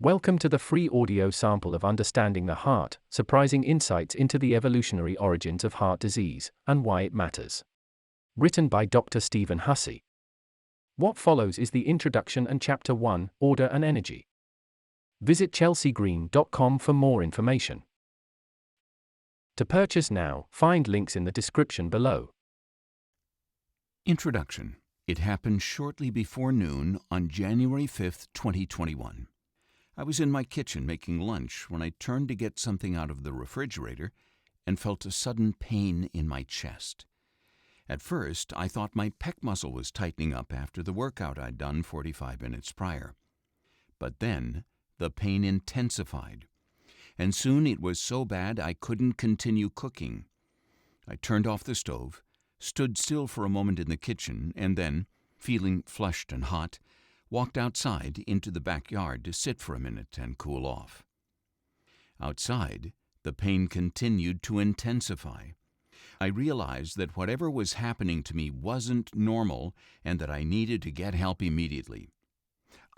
Welcome to the free audio sample of Understanding the Heart, Surprising Insights into the Evolutionary Origins of Heart Disease, and Why It Matters. Written by Dr. Stephen Hussey. What follows is the introduction and Chapter 1, Order and Energy. Visit chelseagreen.com for more information. To purchase now, find links in the description below. Introduction. It happened shortly before noon on January 5th, 2021. I was in my kitchen making lunch when I turned to get something out of the refrigerator and felt a sudden pain in my chest. At first, I thought my pec muscle was tightening up after the workout I'd done 45 minutes prior. But then, the pain intensified, and soon it was so bad I couldn't continue cooking. I turned off the stove, stood still for a moment in the kitchen, and then, feeling flushed and hot, walked outside into the backyard to sit for a minute and cool off. Outside, the pain continued to intensify. I realized that whatever was happening to me wasn't normal and that I needed to get help immediately.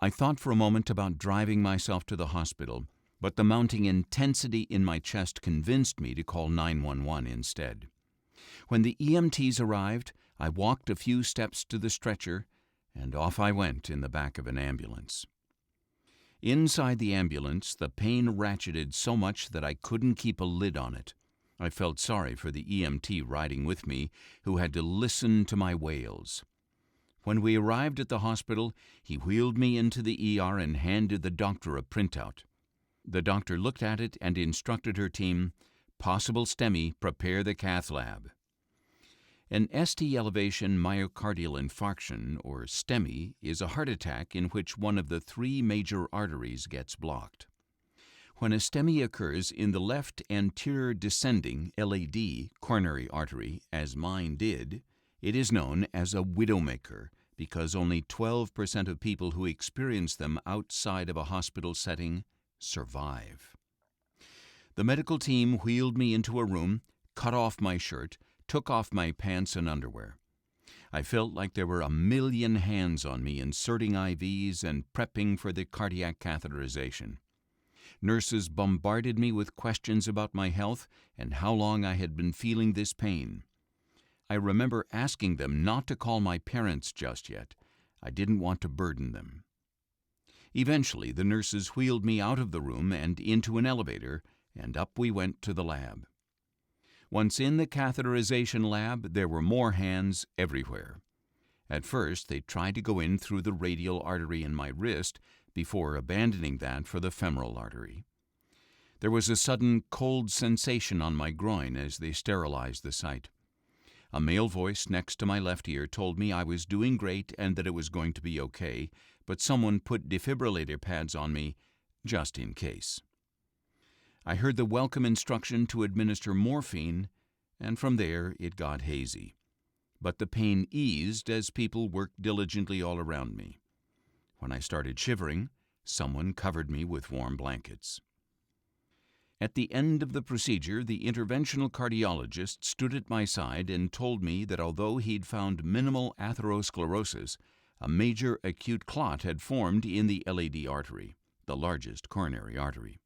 I thought for a moment about driving myself to the hospital, but the mounting intensity in my chest convinced me to call 911 instead. When the EMTs arrived, I walked a few steps to the stretcher, and off I went in the back of an ambulance. Inside the ambulance, the pain ratcheted so much that I couldn't keep a lid on it. I felt sorry for the EMT riding with me, who had to listen to my wails. When we arrived at the hospital, he wheeled me into the ER and handed the doctor a printout. The doctor looked at it and instructed her team, "Possible STEMI, prepare the cath lab." An ST elevation myocardial infarction, or STEMI, is a heart attack in which one of the three major arteries gets blocked. When a STEMI occurs in the left anterior descending LAD coronary artery, as mine did, it is known as a widowmaker because only 12% of people who experience them outside of a hospital setting survive. The medical team wheeled me into a room, cut off my shirt, took off my pants and underwear. I felt like there were 1,000,000 hands on me inserting IVs and prepping for the cardiac catheterization. Nurses bombarded me with questions about my health and how long I had been feeling this pain. I remember asking them not to call my parents just yet. I didn't want to burden them. Eventually, the nurses wheeled me out of the room and into an elevator, and up we went to the lab. Once in the catheterization lab, there were more hands everywhere. At first, they tried to go in through the radial artery in my wrist before abandoning that for the femoral artery. There was a sudden cold sensation on my groin as they sterilized the site. A male voice next to my left ear told me I was doing great and that it was going to be okay, but someone put defibrillator pads on me just in case. I heard the welcome instruction to administer morphine, and from there it got hazy. But the pain eased as people worked diligently all around me. When I started shivering, someone covered me with warm blankets. At the end of the procedure, the interventional cardiologist stood at my side and told me that although he'd found minimal atherosclerosis, a major acute clot had formed in the LAD artery, the largest coronary artery.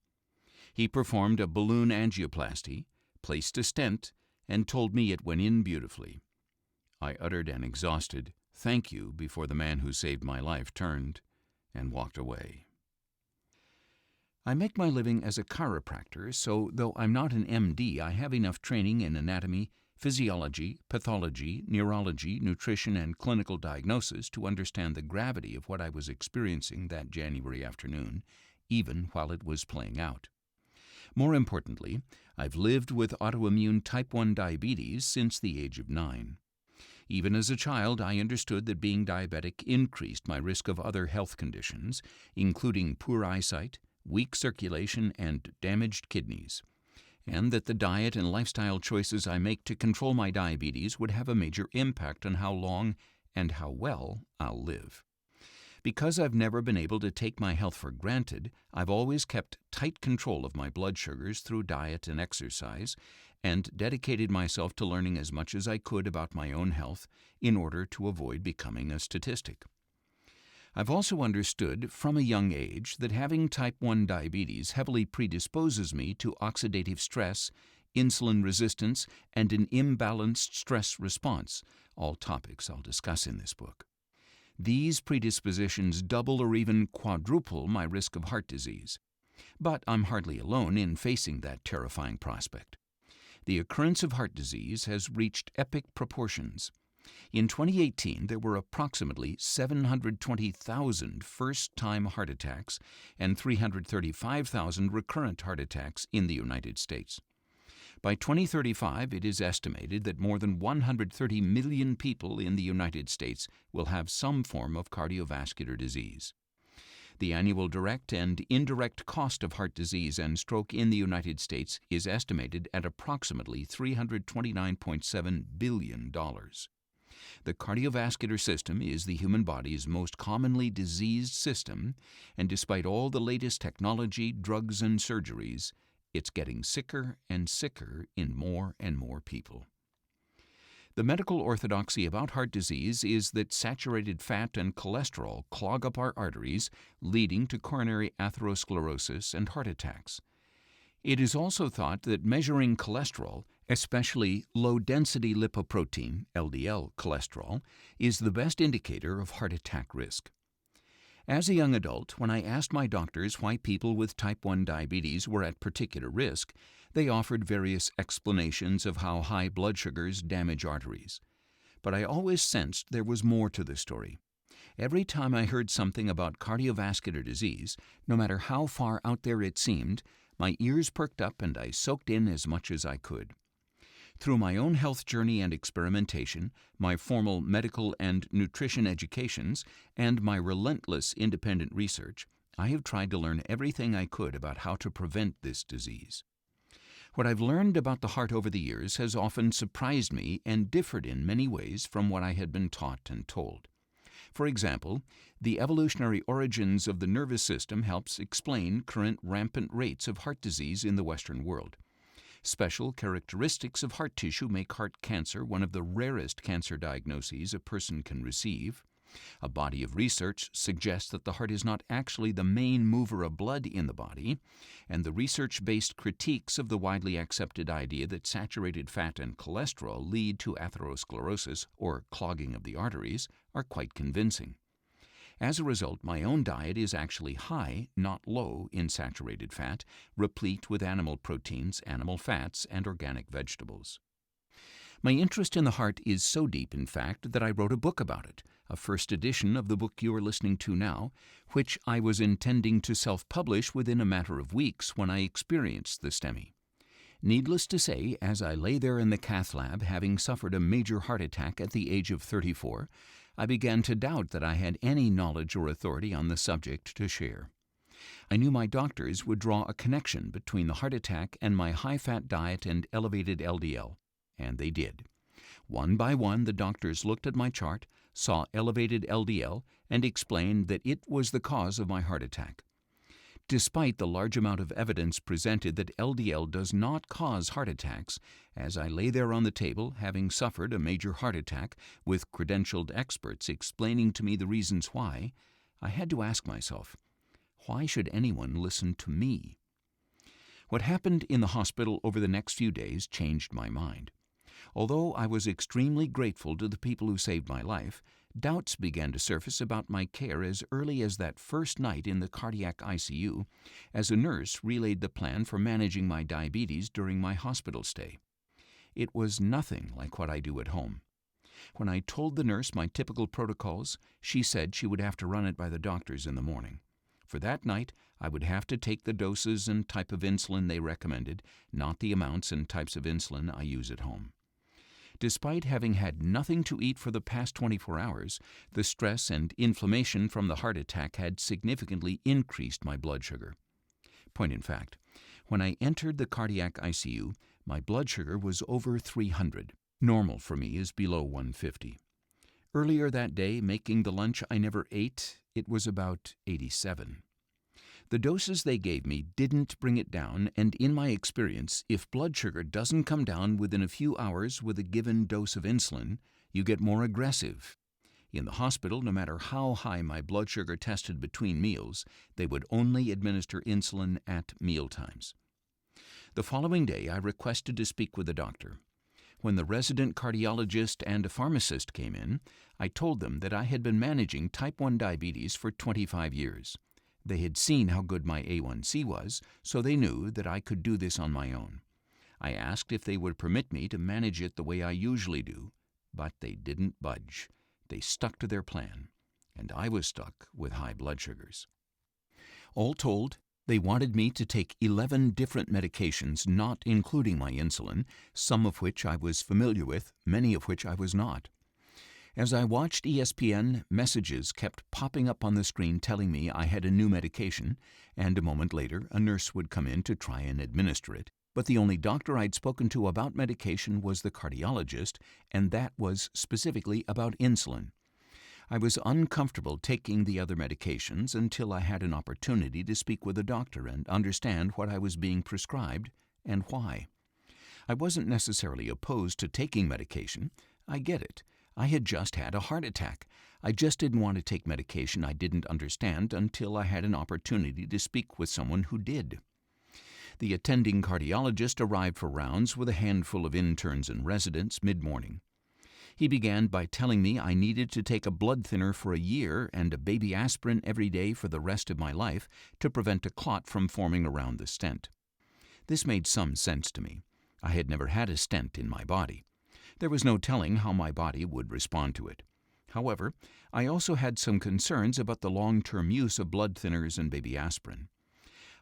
He performed a balloon angioplasty, placed a stent, and told me it went in beautifully. I uttered an exhausted "thank you" before the man who saved my life turned and walked away. I make my living as a chiropractor, so though I'm not an MD, I have enough training in anatomy, physiology, pathology, neurology, nutrition, and clinical diagnosis to understand the gravity of what I was experiencing that January afternoon, even while it was playing out. More importantly, I've lived with autoimmune type 1 diabetes since the age of 9. Even as a child, I understood that being diabetic increased my risk of other health conditions, including poor eyesight, weak circulation, and damaged kidneys, and that the diet and lifestyle choices I make to control my diabetes would have a major impact on how long and how well I'll live. Because I've never been able to take my health for granted, I've always kept tight control of my blood sugars through diet and exercise, and dedicated myself to learning as much as I could about my own health in order to avoid becoming a statistic. I've also understood from a young age that having type 1 diabetes heavily predisposes me to oxidative stress, insulin resistance, and an imbalanced stress response, all topics I'll discuss in this book. These predispositions double or even quadruple my risk of heart disease. But I'm hardly alone in facing that terrifying prospect. The occurrence of heart disease has reached epic proportions. In 2018, there were approximately 720,000 first-time heart attacks and 335,000 recurrent heart attacks in the United States. By 2035, it is estimated that more than 130 million people in the United States will have some form of cardiovascular disease. The annual direct and indirect cost of heart disease and stroke in the United States is estimated at approximately $329.7 billion. The cardiovascular system is the human body's most commonly diseased system, and despite all the latest technology, drugs, and surgeries, it's getting sicker and sicker in more and more people. The medical orthodoxy about heart disease is that saturated fat and cholesterol clog up our arteries, leading to coronary atherosclerosis and heart attacks. It is also thought that measuring cholesterol, especially low-density lipoprotein, LDL cholesterol, is the best indicator of heart attack risk. As a young adult, when I asked my doctors why people with type 1 diabetes were at particular risk, they offered various explanations of how high blood sugars damage arteries. But I always sensed there was more to the story. Every time I heard something about cardiovascular disease, no matter how far out there it seemed, my ears perked up and I soaked in as much as I could. Through my own health journey and experimentation, my formal medical and nutrition educations, and my relentless independent research, I have tried to learn everything I could about how to prevent this disease. What I've learned about the heart over the years has often surprised me and differed in many ways from what I had been taught and told. For example, the evolutionary origins of the nervous system helps explain current rampant rates of heart disease in the Western world. Special characteristics of heart tissue make heart cancer one of the rarest cancer diagnoses a person can receive. A body of research suggests that the heart is not actually the main mover of blood in the body, and the research-based critiques of the widely accepted idea that saturated fat and cholesterol lead to atherosclerosis, or clogging of the arteries, are quite convincing. As a result, my own diet is actually high, not low, in saturated fat, replete with animal proteins, animal fats, and organic vegetables. My interest in the heart is so deep, in fact, that I wrote a book about it, a first edition of the book you are listening to now, which I was intending to self-publish within a matter of weeks when I experienced the STEMI. Needless to say, as I lay there in the cath lab having suffered a major heart attack at the age of 34, I began to doubt that I had any knowledge or authority on the subject to share. I knew my doctors would draw a connection between the heart attack and my high-fat diet and elevated LDL, and they did. One by one, the doctors looked at my chart, saw elevated LDL, and explained that it was the cause of my heart attack. Despite the large amount of evidence presented that LDL does not cause heart attacks, as I lay there on the table, having suffered a major heart attack, with credentialed experts explaining to me the reasons why, I had to ask myself, why should anyone listen to me? What happened in the hospital over the next few days changed my mind. Although I was extremely grateful to the people who saved my life, doubts began to surface about my care as early as that first night in the cardiac ICU, as a nurse relayed the plan for managing my diabetes during my hospital stay. It was nothing like what I do at home. When I told the nurse my typical protocols, she said she would have to run it by the doctors in the morning. For that night, I would have to take the doses and type of insulin they recommended, not the amounts and types of insulin I use at home. Despite having had nothing to eat for the past 24 hours, the stress and inflammation from the heart attack had significantly increased my blood sugar. Point in fact, when I entered the cardiac ICU, my blood sugar was over 300. Normal for me is below 150. Earlier that day, making the lunch I never ate, it was about 87. The doses they gave me didn't bring it down, and in my experience, if blood sugar doesn't come down within a few hours with a given dose of insulin, you get more aggressive. In the hospital, no matter how high my blood sugar tested between meals, they would only administer insulin at mealtimes. The following day, I requested to speak with the doctor. When the resident cardiologist and a pharmacist came in, I told them that I had been managing type 1 diabetes for 25 years. They had seen how good my A1C was, so they knew that I could do this on my own. I asked if they would permit me to manage it the way I usually do, but they didn't budge. They stuck to their plan, and I was stuck with high blood sugars. All told, they wanted me to take 11 different medications, not including my insulin, some of which I was familiar with, many of which I was not. As I watched ESPN, messages kept popping up on the screen telling me I had a new medication, and a moment later a nurse would come in to try and administer it. But the only doctor I'd spoken to about medication was the cardiologist, and that was specifically about insulin. I was uncomfortable taking the other medications until I had an opportunity to speak with a doctor and understand what I was being prescribed and why. I wasn't necessarily opposed to taking medication. I get it. I had just had a heart attack. I just didn't want to take medication I didn't understand until I had an opportunity to speak with someone who did. The attending cardiologist arrived for rounds with a handful of interns and residents mid-morning. He began by telling me I needed to take a blood thinner for a year and a baby aspirin every day for the rest of my life to prevent a clot from forming around the stent. This made some sense to me. I had never had a stent in my body. There was no telling how my body would respond to it. However, I also had some concerns about the long-term use of blood thinners and baby aspirin.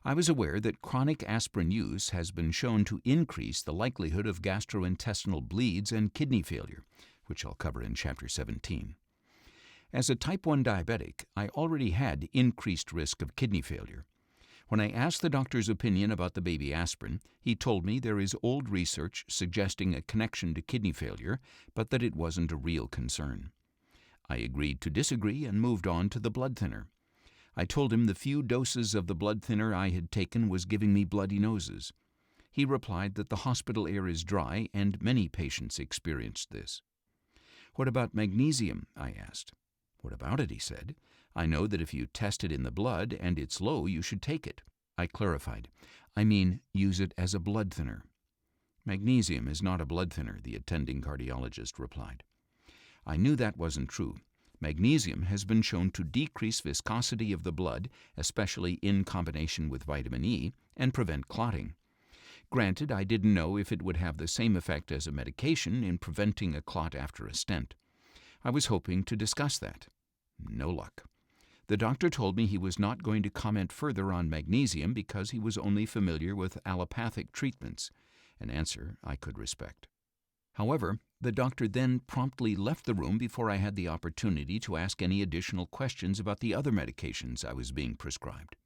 I was aware that chronic aspirin use has been shown to increase the likelihood of gastrointestinal bleeds and kidney failure, which I'll cover in Chapter 17. As a type 1 diabetic, I already had increased risk of kidney failure. When I asked the doctor's opinion about the baby aspirin, he told me there is old research suggesting a connection to kidney failure, but that it wasn't a real concern. I agreed to disagree and moved on to the blood thinner. I told him the few doses of the blood thinner I had taken was giving me bloody noses. He replied that the hospital air is dry and many patients experienced this. "What about magnesium?" I asked. "What about it?" he said. "I know that if you test it in the blood and it's low, you should take it." I clarified. "I mean, use it as a blood thinner." "Magnesium is not a blood thinner," the attending cardiologist replied. I knew that wasn't true. Magnesium has been shown to decrease viscosity of the blood, especially in combination with vitamin E, and prevent clotting. Granted, I didn't know if it would have the same effect as a medication in preventing a clot after a stent. I was hoping to discuss that. No luck. The doctor told me he was not going to comment further on magnesium because he was only familiar with allopathic treatments, an answer I could respect. However, the doctor then promptly left the room before I had the opportunity to ask any additional questions about the other medications I was being prescribed.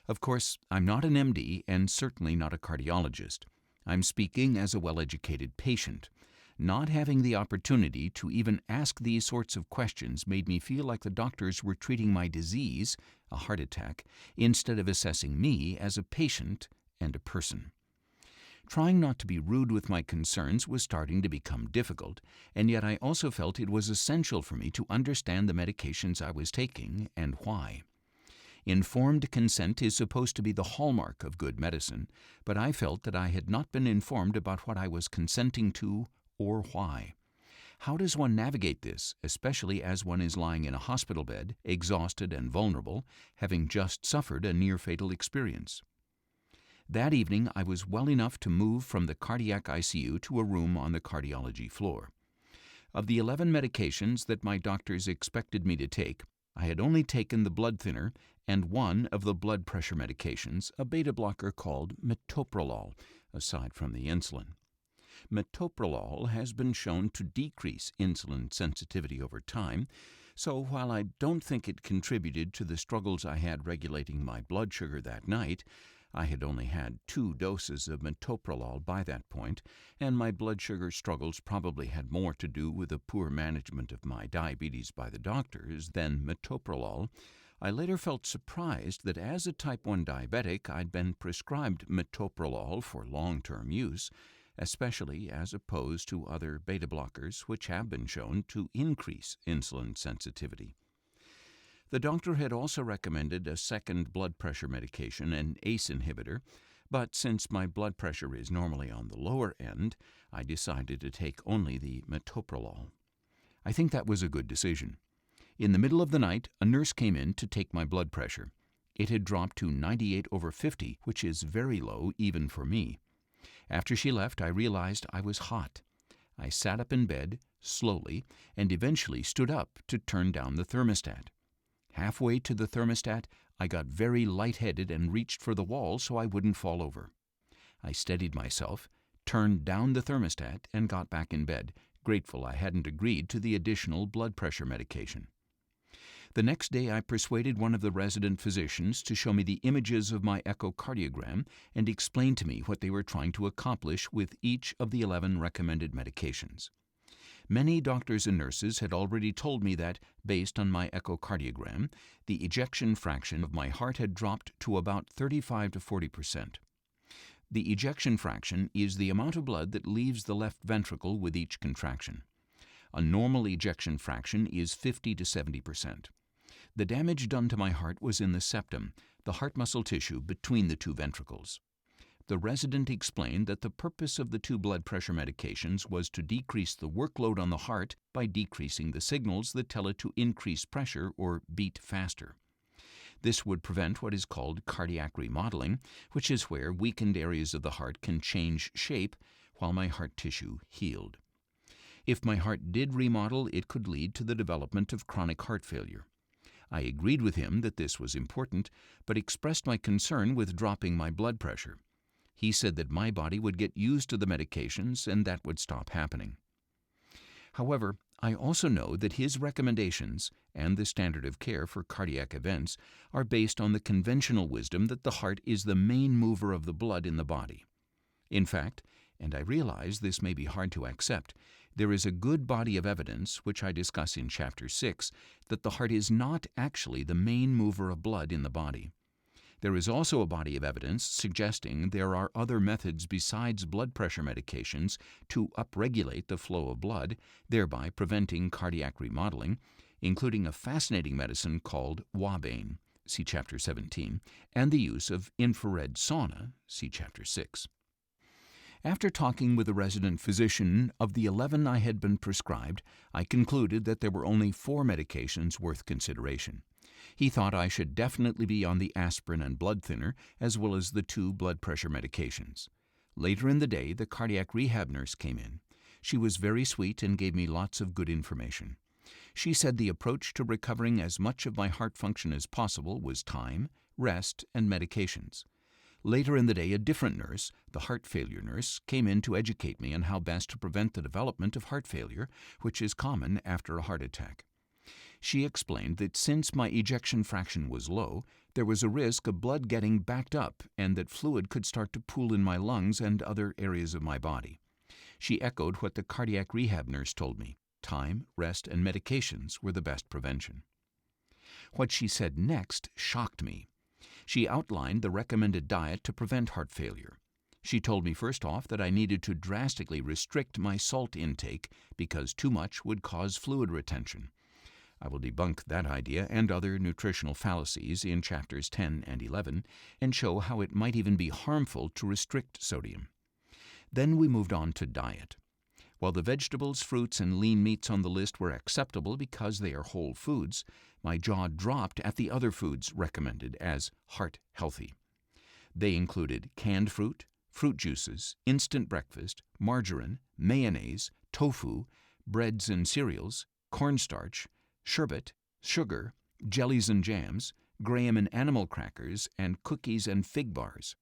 Of course, I'm not an MD and certainly not a cardiologist. I'm speaking as a well-educated patient. Not having the opportunity to even ask these sorts of questions made me feel like the doctors were treating my disease, a heart attack, instead of assessing me as a patient and a person. Trying not to be rude with my concerns was starting to become difficult, and yet I also felt it was essential for me to understand the medications I was taking and why. Informed consent is supposed to be the hallmark of good medicine, but I felt that I had not been informed about what I was consenting to or why. How does one navigate this, especially as one is lying in a hospital bed, exhausted and vulnerable, having just suffered a near-fatal experience? That evening, I was well enough to move from the cardiac ICU to a room on the cardiology floor. Of the 11 medications that my doctors expected me to take, I had only taken the blood thinner and one of the blood pressure medications, a beta blocker called metoprolol, aside from the insulin. Metoprolol has been shown to decrease insulin sensitivity over time, so while I don't think it contributed to the struggles I had regulating my blood sugar that night, I had only had 2 doses of metoprolol by that point, and my blood sugar struggles probably had more to do with the poor management of my diabetes by the doctors than metoprolol. I later felt surprised that as a type 1 diabetic, I'd been prescribed metoprolol for long-term use, especially as opposed to other beta blockers which have been shown to increase insulin sensitivity. The doctor had also recommended a second blood pressure medication, an ACE inhibitor, but since my blood pressure is normally on the lower end, I decided to take only the metoprolol. I think that was a good decision. In the middle of the night, a nurse came in to take my blood pressure. It had dropped to 98/50, which is very low even for me. After she left, I realized I was hot. I sat up in bed, slowly, and eventually stood up to turn down the thermostat. Halfway to the thermostat, I got very lightheaded and reached for the wall so I wouldn't fall over. I steadied myself, turned down the thermostat, and got back in bed, grateful I hadn't agreed to the additional blood pressure medication. The next day, I persuaded one of the resident physicians to show me the images of my echocardiogram and explain to me what they were trying to accomplish with each of the 11 recommended medications. Many doctors and nurses had already told me that, based on my echocardiogram, the ejection fraction of my heart had dropped to about 35 to 40%. The ejection fraction is the amount of blood that leaves the left ventricle with each contraction. A normal ejection fraction is 50 to 70%. The damage done to my heart was in the septum, the heart muscle tissue between the two ventricles. The resident explained that the purpose of the 2 blood pressure medications was to decrease the workload on the heart by decreasing the signals that tell it to increase pressure or beat faster. This would prevent what is called cardiac remodeling, which is where weakened areas of the heart can change shape while my heart tissue healed. If my heart did remodel, it could lead to the development of chronic heart failure. I agreed with him that this was important, but expressed my concern with dropping my blood pressure. He said that my body would get used to the medications and that would stop happening. However, I also know that his recommendations and the standard of care for cardiac events are based on the conventional wisdom that the heart is the main mover of the blood in the body. In fact, and I realize this may be hard to accept, there is a good body of evidence, which I discuss in Chapter 6, that the heart is not actually the main mover of blood in the body. There is also a body of evidence suggesting there are other methods besides blood pressure medications to upregulate the flow of blood, thereby preventing cardiac remodeling, including a fascinating medicine called Wabane, see Chapter 17, and the use of infrared sauna, see Chapter 6. After talking with a resident physician, of the 11 I had been prescribed, I concluded that there were only 4 medications worth consideration. He thought I should definitely be on the aspirin and blood thinner, as well as the 2 blood pressure medications. Later in the day, the cardiac rehab nurse came in. She was very sweet and gave me lots of good information. She said the approach to recovering as much of my heart function as possible was time, rest, and medications. Later in the day, a different nurse, the heart failure nurse, came in to educate me on how best to prevent the development of heart failure, which is common after a heart attack. She explained that since my ejection fraction was low, there was a risk of blood getting backed up and that fluid could start to pool in my lungs and other areas of my body. She echoed what the cardiac rehab nurse told me. Time, rest, and medications were the best prevention. What she said next shocked me. She outlined the recommended diet to prevent heart failure. She told me first off that I needed to drastically restrict my salt intake because too much would cause fluid retention. I will debunk that idea and other nutritional fallacies in Chapters 10 and 11 and show how it might even be harmful to restrict sodium. Then we moved on to diet. While the vegetables, fruits, and lean meats on the list were acceptable because they are whole foods, my jaw dropped at the other foods recommended as heart healthy. They included canned fruit, fruit juices, instant breakfast, margarine, mayonnaise, tofu, breads and cereals, cornstarch, sherbet, sugar, jellies and jams, graham and animal crackers, and cookies and fig bars.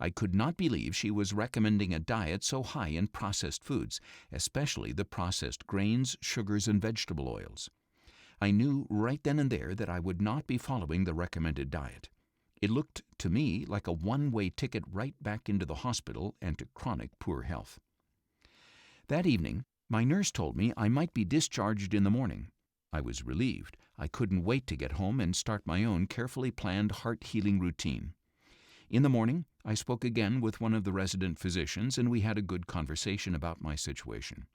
I could not believe she was recommending a diet so high in processed foods, especially the processed grains, sugars, and vegetable oils. I knew right then and there that I would not be following the recommended diet. It looked to me like a one-way ticket right back into the hospital and to chronic poor health. That evening, my nurse told me I might be discharged in the morning. I was relieved. I couldn't wait to get home and start my own carefully planned heart healing routine. In the morning, I spoke again with one of the resident physicians, and we had a good conversation about my situation.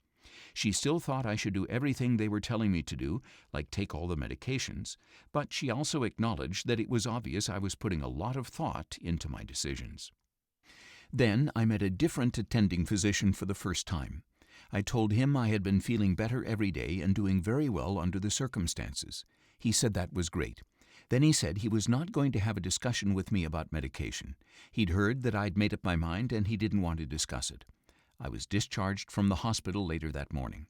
She still thought I should do everything they were telling me to do, like take all the medications, but she also acknowledged that it was obvious I was putting a lot of thought into my decisions. Then I met a different attending physician for the first time. I told him I had been feeling better every day and doing very well under the circumstances. He said that was great. Then he said he was not going to have a discussion with me about medication. He'd heard that I'd made up my mind and he didn't want to discuss it. I was discharged from the hospital later that morning.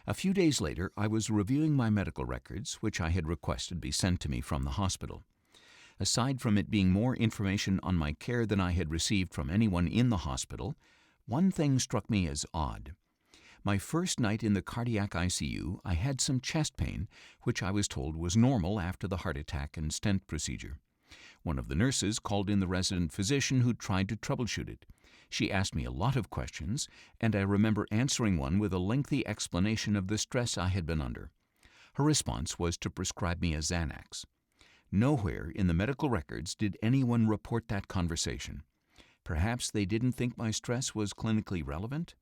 A few days later, I was reviewing my medical records, which I had requested be sent to me from the hospital. Aside from it being more information on my care than I had received from anyone in the hospital, one thing struck me as odd. My first night in the cardiac ICU, I had some chest pain, which I was told was normal after the heart attack and stent procedure. One of the nurses called in the resident physician who tried to troubleshoot it. She asked me a lot of questions, and I remember answering one with a lengthy explanation of the stress I had been under. Her response was to prescribe me a Xanax. Nowhere in the medical records did anyone report that conversation. Perhaps they didn't think my stress was clinically relevant?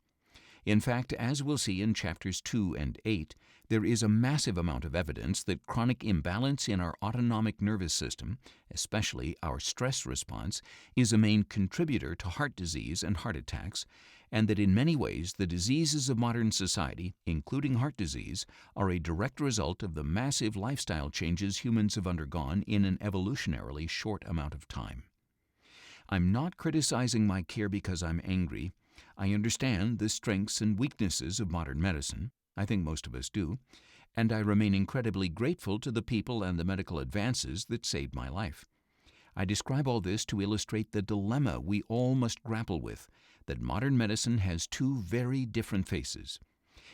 In fact, as we'll see in chapters 2 and 8, there is a massive amount of evidence that chronic imbalance in our autonomic nervous system, especially our stress response, is a main contributor to heart disease and heart attacks, and that in many ways the diseases of modern society, including heart disease, are a direct result of the massive lifestyle changes humans have undergone in an evolutionarily short amount of time. I'm not criticizing my care because I'm angry. I understand the strengths and weaknesses of modern medicine. I think most of us do. And I remain incredibly grateful to the people and the medical advances that saved my life. I describe all this to illustrate the dilemma we all must grapple with, that modern medicine has two very different faces.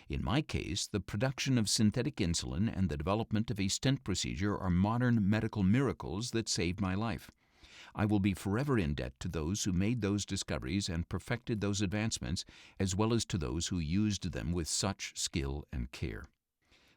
In my case, the production of synthetic insulin and the development of a stent procedure are modern medical miracles that saved my life. I will be forever in debt to those who made those discoveries and perfected those advancements, as well as to those who used them with such skill and care.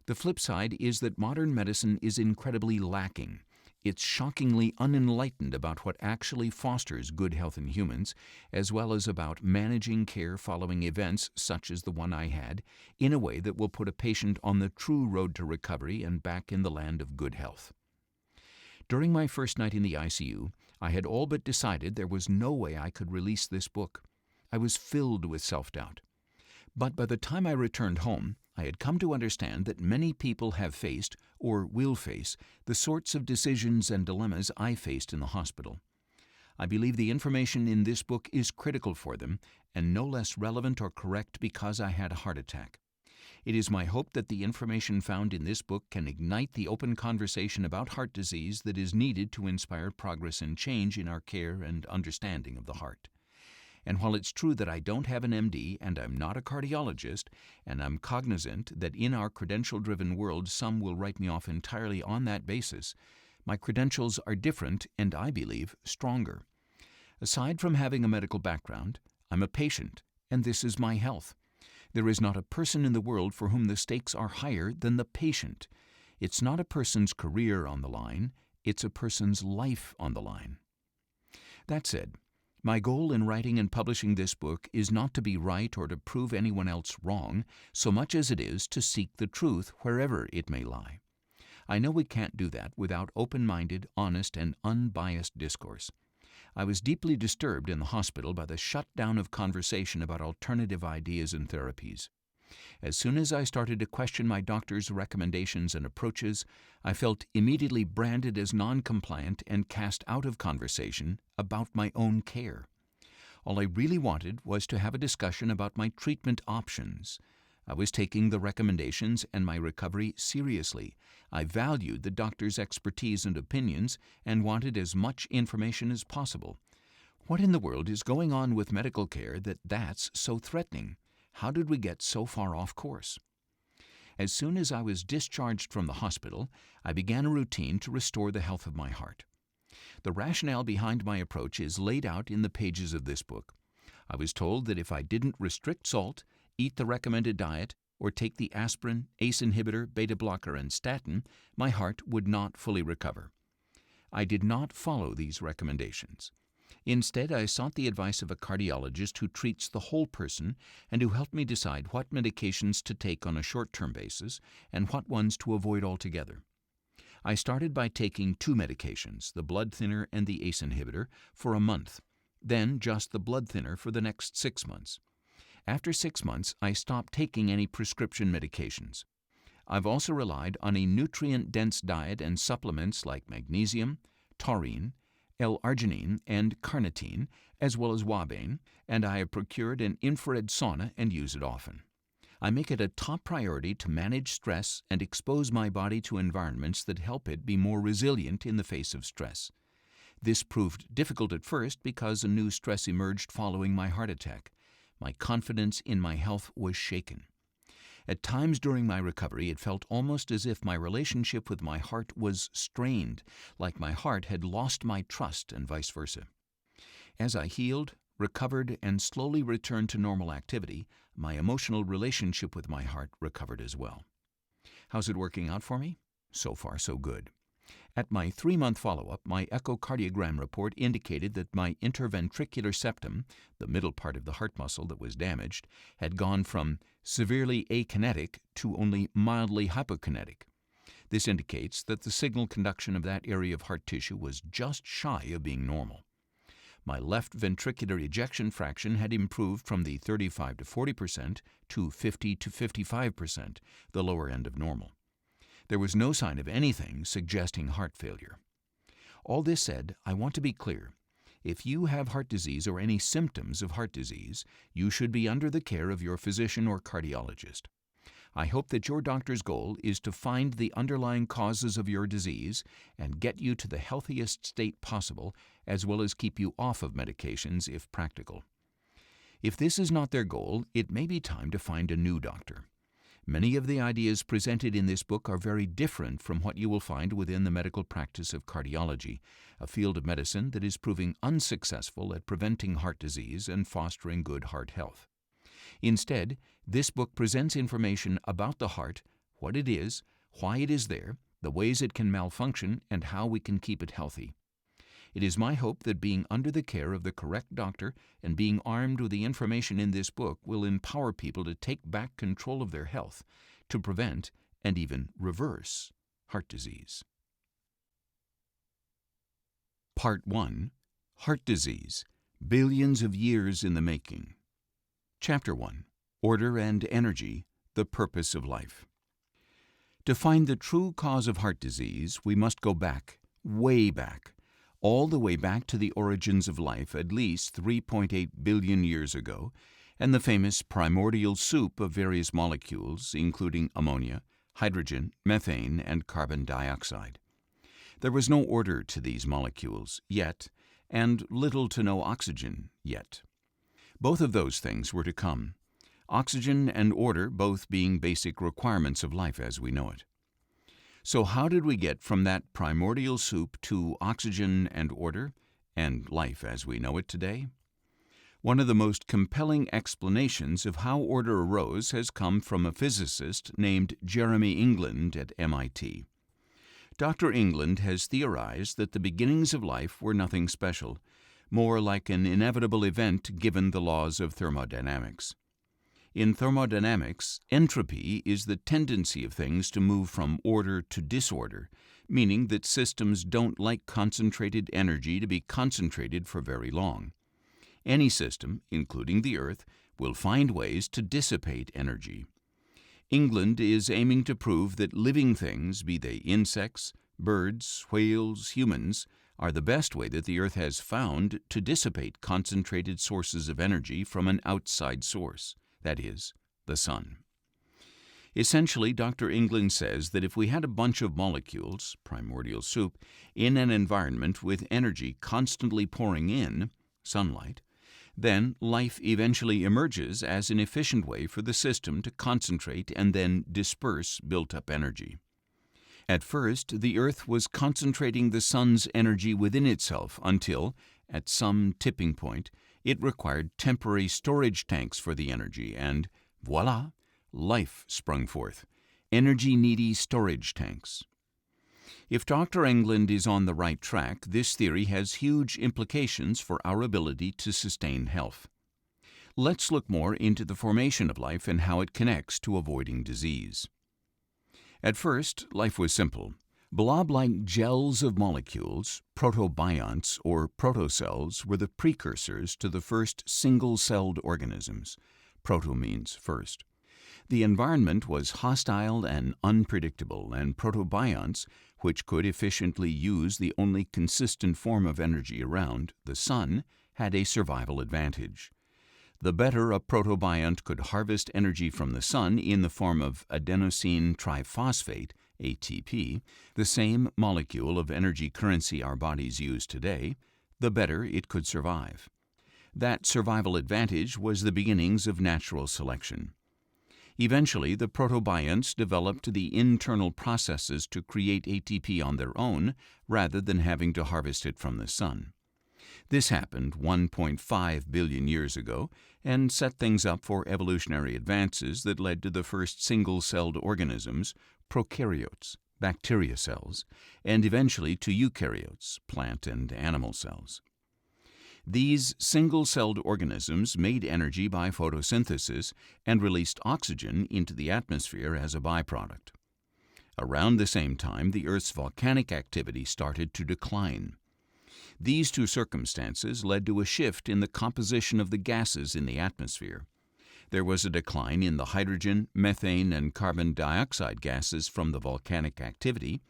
The flip side is that modern medicine is incredibly lacking. It's shockingly unenlightened about what actually fosters good health in humans, as well as about managing care following events such as the one I had, in a way that will put a patient on the true road to recovery and back in the land of good health. During my first night in the ICU, I had all but decided there was no way I could release this book. I was filled with self-doubt. But by the time I returned home, I had come to understand that many people have faced, or will face, the sorts of decisions and dilemmas I faced in the hospital. I believe the information in this book is critical for them, and no less relevant or correct because I had a heart attack. It is my hope that the information found in this book can ignite the open conversation about heart disease that is needed to inspire progress and change in our care and understanding of the heart. And while it's true that I don't have an MD and I'm not a cardiologist, and I'm cognizant that in our credential-driven world some will write me off entirely on that basis, my credentials are different and, I believe, stronger. Aside from having a medical background, I'm a patient, and this is my health. There is not a person in the world for whom the stakes are higher than the patient. It's not a person's career on the line, it's a person's life on the line. That said, my goal in writing and publishing this book is not to be right or to prove anyone else wrong, so much as it is to seek the truth wherever it may lie. I know we can't do that without open-minded, honest, and unbiased discourse. I was deeply disturbed in the hospital by the shutdown of conversation about alternative ideas and therapies. As soon as I started to question my doctor's recommendations and approaches, I felt immediately branded as non-compliant and cast out of conversation about my own care. All I really wanted was to have a discussion about my treatment options. I was taking the recommendations and my recovery seriously. I valued the doctor's expertise and opinions and wanted as much information as possible. What in the world is going on with medical care that's so threatening? How did we get so far off course? As soon as I was discharged from the hospital, I began a routine to restore the health of my heart. The rationale behind my approach is laid out in the pages of this book. I was told that if I didn't restrict salt, eat the recommended diet, or take the aspirin, ACE inhibitor, beta blocker, and statin, my heart would not fully recover. I did not follow these recommendations. Instead, I sought the advice of a cardiologist who treats the whole person and who helped me decide what medications to take on a short-term basis and what ones to avoid altogether. I started by taking 2 medications, the blood thinner and the ACE inhibitor, for a month, then just the blood thinner for the next 6 months. After 6 months, I stopped taking any prescription medications. I've also relied on a nutrient-dense diet and supplements like magnesium, taurine, L-arginine, and carnitine, as well as wabane, and I have procured an infrared sauna and use it often. I make it a top priority to manage stress and expose my body to environments that help it be more resilient in the face of stress. This proved difficult at first because a new stress emerged following my heart attack. My confidence in my health was shaken. At times during my recovery, it felt almost as if my relationship with my heart was strained, like my heart had lost my trust and vice versa. As I healed, recovered, and slowly returned to normal activity, my emotional relationship with my heart recovered as well. How's it working out for me? So far, so good. At my 3-month follow-up, my echocardiogram report indicated that my interventricular septum, the middle part of the heart muscle that was damaged, had gone from severely akinetic to only mildly hypokinetic. This indicates that the signal conduction of that area of heart tissue was just shy of being normal. My left ventricular ejection fraction had improved from the 35 to 40% to 50 to 55%, the lower end of normal. There was no sign of anything suggesting heart failure. All this said, I want to be clear. If you have heart disease or any symptoms of heart disease, you should be under the care of your physician or cardiologist. I hope that your doctor's goal is to find the underlying causes of your disease and get you to the healthiest state possible, as well as keep you off of medications if practical. If this is not their goal, it may be time to find a new doctor. Many of the ideas presented in this book are very different from what you will find within the medical practice of cardiology, a field of medicine that is proving unsuccessful at preventing heart disease and fostering good heart health. Instead, this book presents information about the heart, what it is, why it is there, the ways it can malfunction, and how we can keep it healthy. It is my hope that being under the care of the correct doctor and being armed with the information in this book will empower people to take back control of their health, to prevent and even reverse heart disease. Part 1. Heart Disease, Billions of Years in the Making. Chapter 1. Order and Energy, the Purpose of Life. To find the true cause of heart disease, we must go back, way back, all the way back to the origins of life at least 3.8 billion years ago, and the famous primordial soup of various molecules, including ammonia, hydrogen, methane, and carbon dioxide. There was no order to these molecules yet, and little to no oxygen yet. Both of those things were to come, oxygen and order both being basic requirements of life as we know it. So how did we get from that primordial soup to oxygen and order, and life as we know it today? One of the most compelling explanations of how order arose has come from a physicist named Jeremy England at MIT. Dr. England has theorized that the beginnings of life were nothing special, more like an inevitable event given the laws of thermodynamics. In thermodynamics, entropy is the tendency of things to move from order to disorder, meaning that systems don't like concentrated energy to be concentrated for very long. Any system, including the Earth, will find ways to dissipate energy. England is aiming to prove that living things, be they insects, birds, whales, humans, are the best way that the Earth has found to dissipate concentrated sources of energy from an outside source, that is, the sun. Essentially, Dr. England says that if we had a bunch of molecules, primordial soup, in an environment with energy constantly pouring in, sunlight, then life eventually emerges as an efficient way for the system to concentrate and then disperse built-up energy. At first, the Earth was concentrating the sun's energy within itself until, at some tipping point, it required temporary storage tanks for the energy, and voila, life sprung forth, energy-needy storage tanks. If Dr. England is on the right track, this theory has huge implications for our ability to sustain health. Let's look more into the formation of life and how it connects to avoiding disease. At first, life was simple. Blob-like gels of molecules, protobionts or protocells, were the precursors to the first single-celled organisms. Proto means first. The environment was hostile and unpredictable, and protobionts, which could efficiently use the only consistent form of energy around, the sun, had a survival advantage. The better a protobiont could harvest energy from the sun in the form of adenosine triphosphate, ATP, the same molecule of energy currency our bodies use today, the better it could survive. That survival advantage was the beginnings of natural selection. Eventually, the protobionts developed the internal processes to create ATP on their own rather than having to harvest it from the sun. This happened 1.5 billion years ago and set things up for evolutionary advances that led to the first single-celled organisms, prokaryotes, bacteria cells, and eventually to eukaryotes, plant and animal cells. These single-celled organisms made energy by photosynthesis and released oxygen into the atmosphere as a byproduct. Around the same time, the Earth's volcanic activity started to decline. These two circumstances led to a shift in the composition of the gases in the atmosphere. There was a decline in the hydrogen, methane, and carbon dioxide gases from the volcanic activity,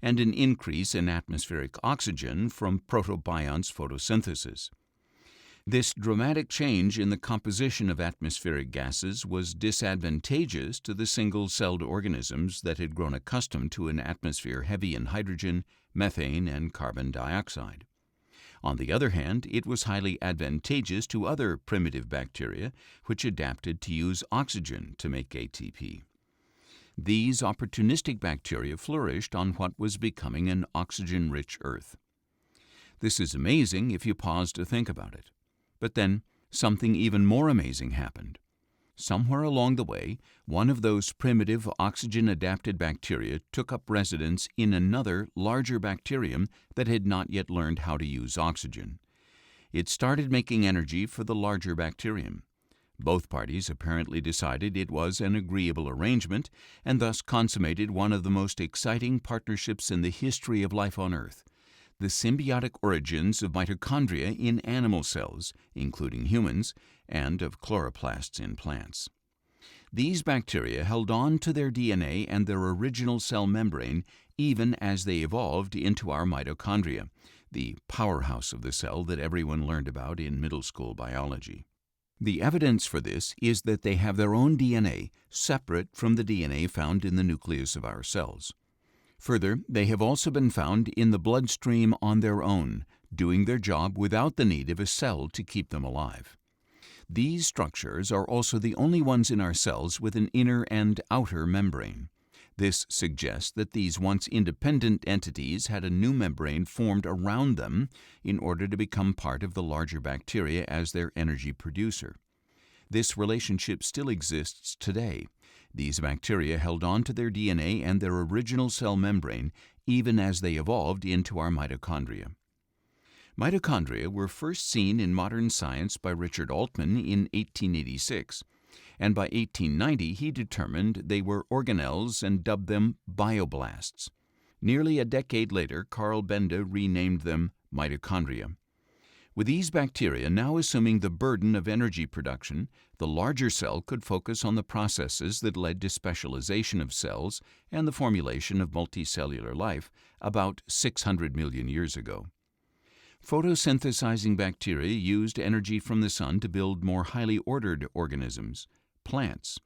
and an increase in atmospheric oxygen from protobionts' photosynthesis. This dramatic change in the composition of atmospheric gases was disadvantageous to the single-celled organisms that had grown accustomed to an atmosphere heavy in hydrogen, methane, and carbon dioxide. On the other hand, it was highly advantageous to other primitive bacteria which adapted to use oxygen to make ATP. These opportunistic bacteria flourished on what was becoming an oxygen-rich Earth. This is amazing if you pause to think about it. But then, something even more amazing happened. Somewhere along the way, one of those primitive oxygen-adapted bacteria took up residence in another, larger bacterium that had not yet learned how to use oxygen. It started making energy for the larger bacterium. Both parties apparently decided it was an agreeable arrangement and thus consummated one of the most exciting partnerships in the history of life on Earth, the symbiotic origins of mitochondria in animal cells, including humans, and of chloroplasts in plants. These bacteria held on to their DNA and their original cell membrane even as they evolved into our mitochondria, the powerhouse of the cell that everyone learned about in middle school biology. The evidence for this is that they have their own DNA, separate from the DNA found in the nucleus of our cells. Further, they have also been found in the bloodstream on their own, doing their job without the need of a cell to keep them alive. These structures are also the only ones in our cells with an inner and outer membrane. This suggests that these once independent entities had a new membrane formed around them in order to become part of the larger bacteria as their energy producer. This relationship still exists today. These bacteria held on to their DNA and their original cell membrane even as they evolved into our mitochondria. Mitochondria were first seen in modern science by Richard Altman in 1886, and by 1890 he determined they were organelles and dubbed them bioblasts. Nearly a decade later, Carl Benda renamed them mitochondria. With these bacteria now assuming the burden of energy production, the larger cell could focus on the processes that led to specialization of cells and the formulation of multicellular life about 600 million years ago. Photosynthesizing bacteria used energy from the sun to build more highly ordered organisms, plants.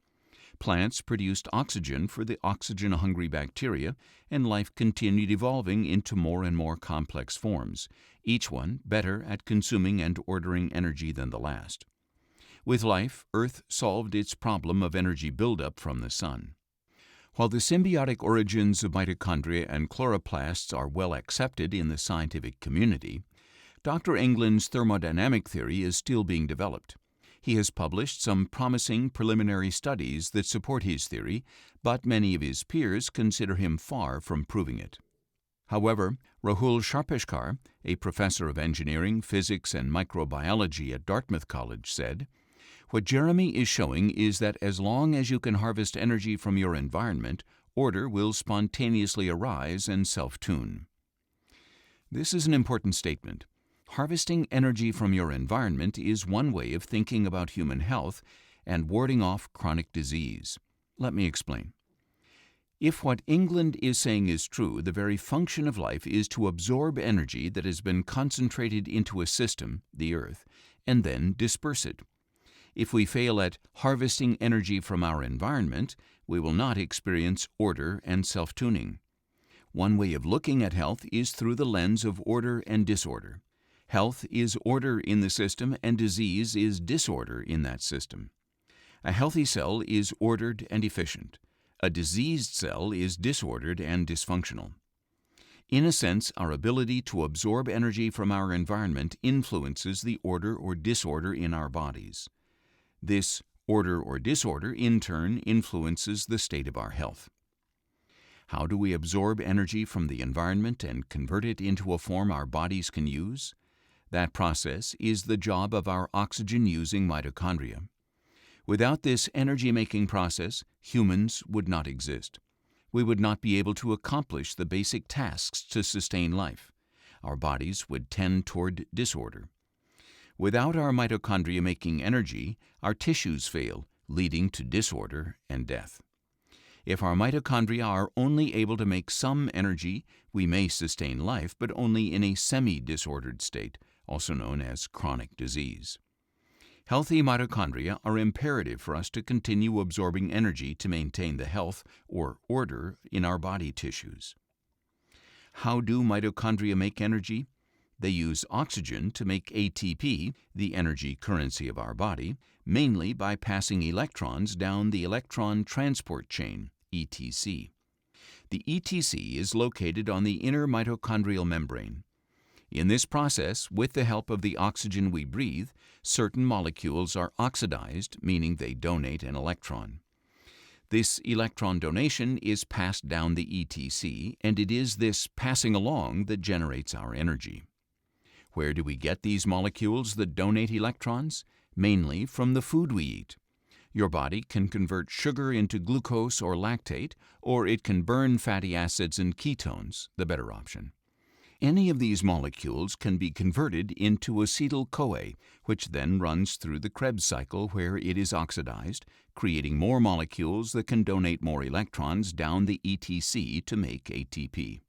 Plants produced oxygen for the oxygen-hungry bacteria, and life continued evolving into more and more complex forms, each one better at consuming and ordering energy than the last. With life, Earth solved its problem of energy buildup from the sun. While the symbiotic origins of mitochondria and chloroplasts are well accepted in the scientific community, Dr. England's thermodynamic theory is still being developed. He has published some promising preliminary studies that support his theory, but many of his peers consider him far from proving it. However, Rahul Sharpeshkar, a professor of engineering, physics, and microbiology at Dartmouth College, said, "What Jeremy is showing is that as long as you can harvest energy from your environment, order will spontaneously arise and self-tune." This is an important statement. Harvesting energy from your environment is one way of thinking about human health and warding off chronic disease. Let me explain. If what England is saying is true, the very function of life is to absorb energy that has been concentrated into a system, the Earth, and then disperse it. If we fail at harvesting energy from our environment, we will not experience order and self-tuning. One way of looking at health is through the lens of order and disorder. Health is order in the system, and disease is disorder in that system. A healthy cell is ordered and efficient. A diseased cell is disordered and dysfunctional. In a sense, our ability to absorb energy from our environment influences the order or disorder in our bodies. This order or disorder, in turn, influences the state of our health. How do we absorb energy from the environment and convert it into a form our bodies can use? That process is the job of our oxygen-using mitochondria. Without this energy-making process, humans would not exist. We would not be able to accomplish the basic tasks to sustain life. Our bodies would tend toward disorder. Without our mitochondria making energy, our tissues fail, leading to disorder and death. If our mitochondria are only able to make some energy, we may sustain life, but only in a semi-disordered state, also known as chronic disease. Healthy mitochondria are imperative for us to continue absorbing energy to maintain the health or order in our body tissues. How do mitochondria make energy? They use oxygen to make ATP, the energy currency of our body, mainly by passing electrons down the electron transport chain, ETC. The ETC is located on the inner mitochondrial membrane. In this process, with the help of the oxygen we breathe, certain molecules are oxidized, meaning they donate an electron. This electron donation is passed down the ETC, and it is this passing along that generates our energy. Where do we get these molecules that donate electrons? Mainly from the food we eat. Your body can convert sugar into glucose or lactate, or it can burn fatty acids and ketones, the better option. Any of these molecules can be converted into acetyl-CoA, which then runs through the Krebs cycle where it is oxidized, creating more molecules that can donate more electrons down the ETC to make ATP.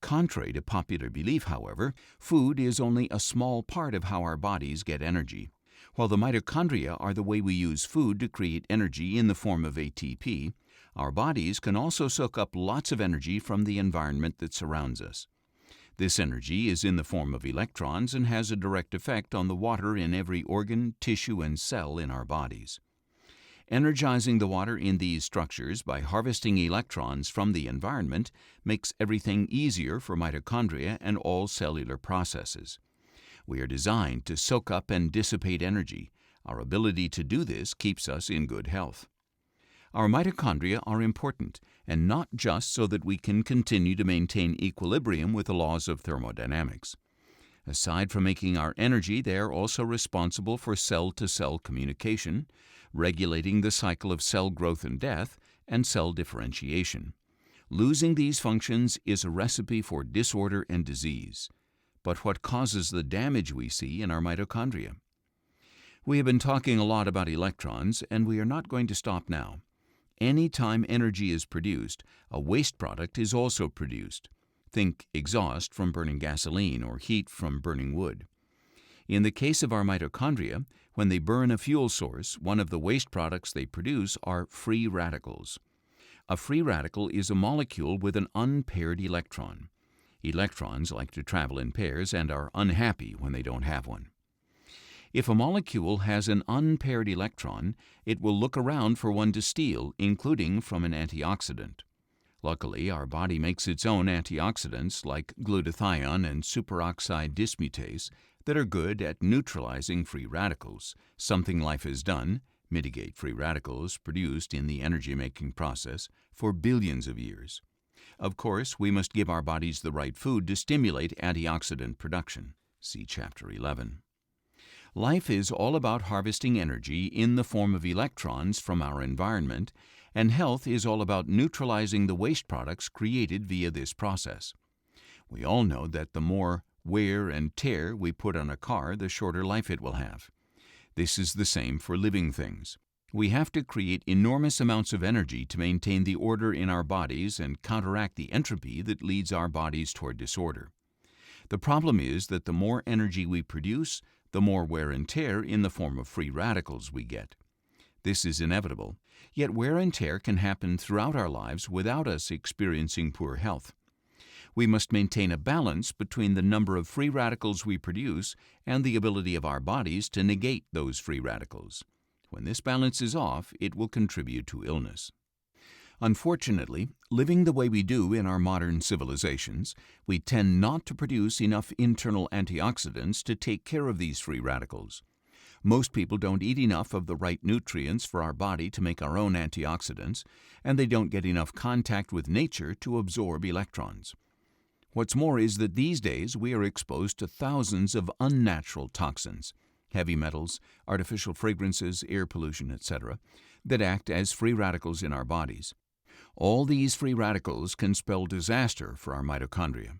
Contrary to popular belief, however, food is only a small part of how our bodies get energy. While the mitochondria are the way we use food to create energy in the form of ATP, our bodies can also soak up lots of energy from the environment that surrounds us. This energy is in the form of electrons and has a direct effect on the water in every organ, tissue, and cell in our bodies. Energizing the water in these structures by harvesting electrons from the environment makes everything easier for mitochondria and all cellular processes. We are designed to soak up and dissipate energy. Our ability to do this keeps us in good health. Our mitochondria are important, and not just so that we can continue to maintain equilibrium with the laws of thermodynamics. Aside from making our energy, they are also responsible for cell-to-cell communication, regulating the cycle of cell growth and death, and cell differentiation. Losing these functions is a recipe for disorder and disease. But what causes the damage we see in our mitochondria? We have been talking a lot about electrons, and we are not going to stop now. Any time energy is produced, a waste product is also produced. Think exhaust from burning gasoline or heat from burning wood. In the case of our mitochondria, when they burn a fuel source, one of the waste products they produce are free radicals. A free radical is a molecule with an unpaired electron. Electrons like to travel in pairs and are unhappy when they don't have one. If a molecule has an unpaired electron, it will look around for one to steal, including from an antioxidant. Luckily, our body makes its own antioxidants like glutathione and superoxide dismutase that are good at neutralizing free radicals, something life has done, mitigate free radicals produced in the energy-making process, for billions of years. Of course, we must give our bodies the right food to stimulate antioxidant production. See Chapter 11. Life is all about harvesting energy in the form of electrons from our environment, and health is all about neutralizing the waste products created via this process. We all know that the more wear and tear we put on a car, the shorter life it will have. This is the same for living things. We have to create enormous amounts of energy to maintain the order in our bodies and counteract the entropy that leads our bodies toward disorder. The problem is that the more energy we produce, the more wear and tear in the form of free radicals we get. This is inevitable, yet wear and tear can happen throughout our lives without us experiencing poor health. We must maintain a balance between the number of free radicals we produce and the ability of our bodies to negate those free radicals. When this balance is off, it will contribute to illness. Unfortunately, living the way we do in our modern civilizations, we tend not to produce enough internal antioxidants to take care of these free radicals. Most people don't eat enough of the right nutrients for our body to make our own antioxidants, and they don't get enough contact with nature to absorb electrons. What's more is that these days we are exposed to thousands of unnatural toxins, heavy metals, artificial fragrances, air pollution, etc., that act as free radicals in our bodies. All these free radicals can spell disaster for our mitochondria.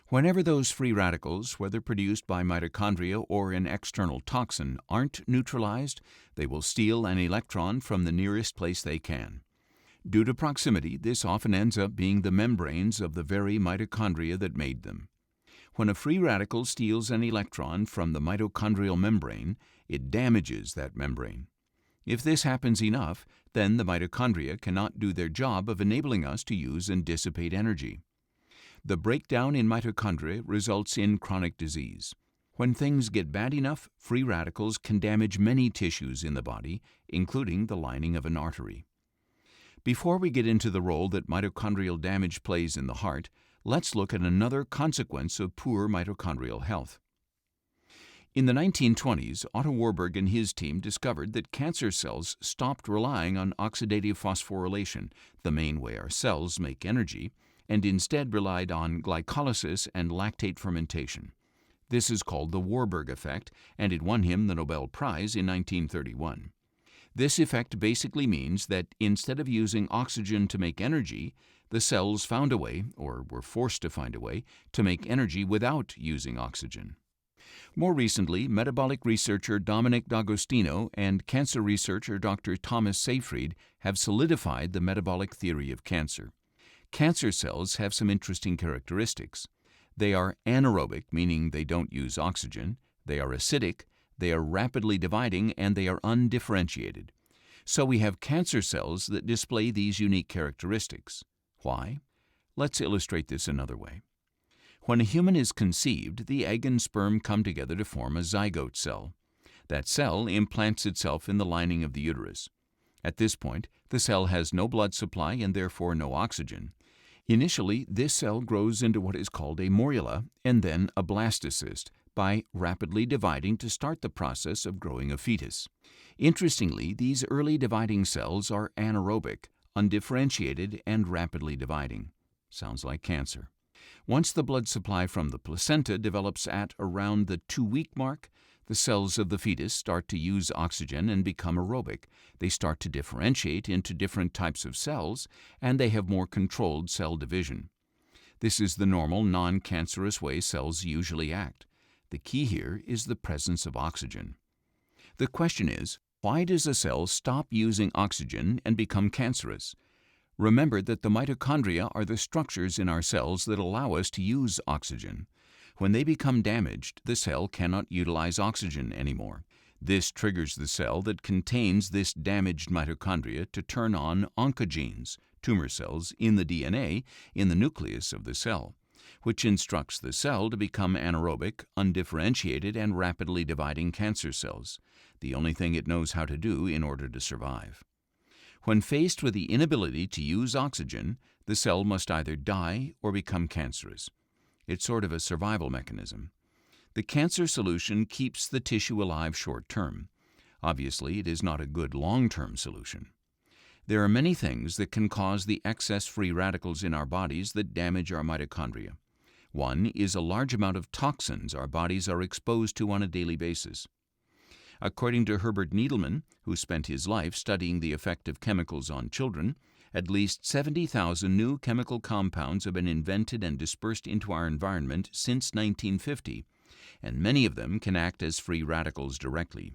Whenever those free radicals, whether produced by mitochondria or an external toxin, aren't neutralized, they will steal an electron from the nearest place they can. Due to proximity, this often ends up being the membranes of the very mitochondria that made them. When a free radical steals an electron from the mitochondrial membrane, it damages that membrane. If this happens enough, then the mitochondria cannot do their job of enabling us to use and dissipate energy. The breakdown in mitochondria results in chronic disease. When things get bad enough, free radicals can damage many tissues in the body, including the lining of an artery. Before we get into the role that mitochondrial damage plays in the heart, let's look at another consequence of poor mitochondrial health. In the 1920s, Otto Warburg and his team discovered that cancer cells stopped relying on oxidative phosphorylation, the main way our cells make energy, and instead relied on glycolysis and lactate fermentation. This is called the Warburg effect, and it won him the Nobel Prize in 1931. This effect basically means that instead of using oxygen to make energy, the cells found a way, or were forced to find a way, to make energy without using oxygen. More recently, metabolic researcher Dominic D'Agostino and cancer researcher Dr. Thomas Seyfried have solidified the metabolic theory of cancer. Cancer cells have some interesting characteristics. They are anaerobic, meaning they don't use oxygen. They are acidic, they are rapidly dividing, and they are undifferentiated. So we have cancer cells that display these unique characteristics. Why? Let's illustrate this another way. When a human is conceived, the egg and sperm come together to form a zygote cell. That cell implants itself in the lining of the uterus. At this point, the cell has no blood supply and therefore no oxygen. Initially, this cell grows into what is called a morula and then a blastocyst by rapidly dividing to start the process of growing a fetus. Interestingly, these early dividing cells are anaerobic, undifferentiated, and rapidly dividing. Sounds like cancer. Once the blood supply from the placenta develops at around the 2-week mark, the cells of the fetus start to use oxygen and become aerobic. They start to differentiate into different types of cells, and they have more controlled cell division. This is the normal, non-cancerous way cells usually act. The key here is the presence of oxygen. The question is, why does a cell stop using oxygen and become cancerous? Remember that the mitochondria are the structures in our cells that allow us to use oxygen. When they become damaged, the cell cannot utilize oxygen anymore. This triggers the cell that contains this damaged mitochondria to turn on oncogenes, tumor cells, in the DNA in the nucleus of the cell, which instructs the cell to become anaerobic, undifferentiated, and rapidly dividing cancer cells, the only thing it knows how to do in order to survive. When faced with the inability to use oxygen, the cell must either die or become cancerous. It's sort of a survival mechanism. The cancer solution keeps the tissue alive short term. Obviously, it is not a good long-term solution. There are many things that can cause the excess free radicals in our bodies that damage our mitochondria. One is a large amount of toxins our bodies are exposed to on a daily basis. According to Herbert Needleman, who spent his life studying the effect of chemicals on children, at least 70,000 new chemical compounds have been invented and dispersed into our environment since 1950, and many of them can act as free radicals directly.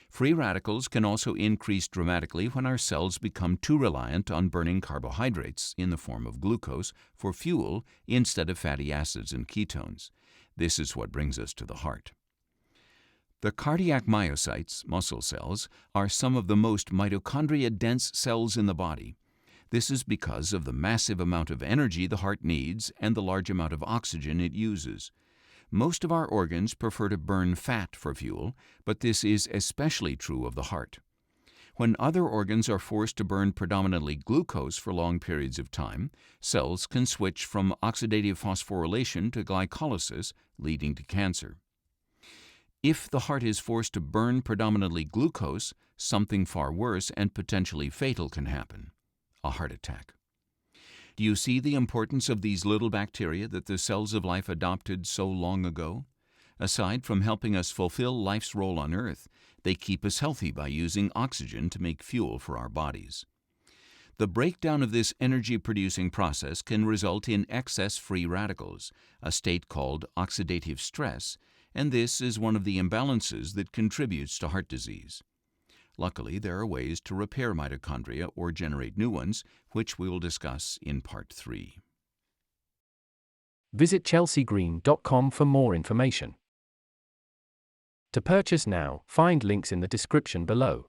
Free radicals can also increase dramatically when our cells become too reliant on burning carbohydrates in the form of glucose for fuel instead of fatty acids and ketones. This is what brings us to the heart. The cardiac myocytes, muscle cells, are some of the most mitochondria-dense cells in the body. This is because of the massive amount of energy the heart needs and the large amount of oxygen it uses. Most of our organs prefer to burn fat for fuel, but this is especially true of the heart. When other organs are forced to burn predominantly glucose for long periods of time, cells can switch from oxidative phosphorylation to glycolysis, leading to cancer. If the heart is forced to burn predominantly glucose, something far worse and potentially fatal can happen: a heart attack. Do you see the importance of these little bacteria that the cells of life adopted so long ago? Aside from helping us fulfill life's role on Earth, they keep us healthy by using oxygen to make fuel for our bodies. The breakdown of this energy-producing process can result in excess free radicals, a state called oxidative stress, and this is one of the imbalances that contributes to heart disease. Luckily, there are ways to repair mitochondria or generate new ones, which we will discuss in Part 3. Visit chelseagreen.com for more information. To purchase now, find links in the description below.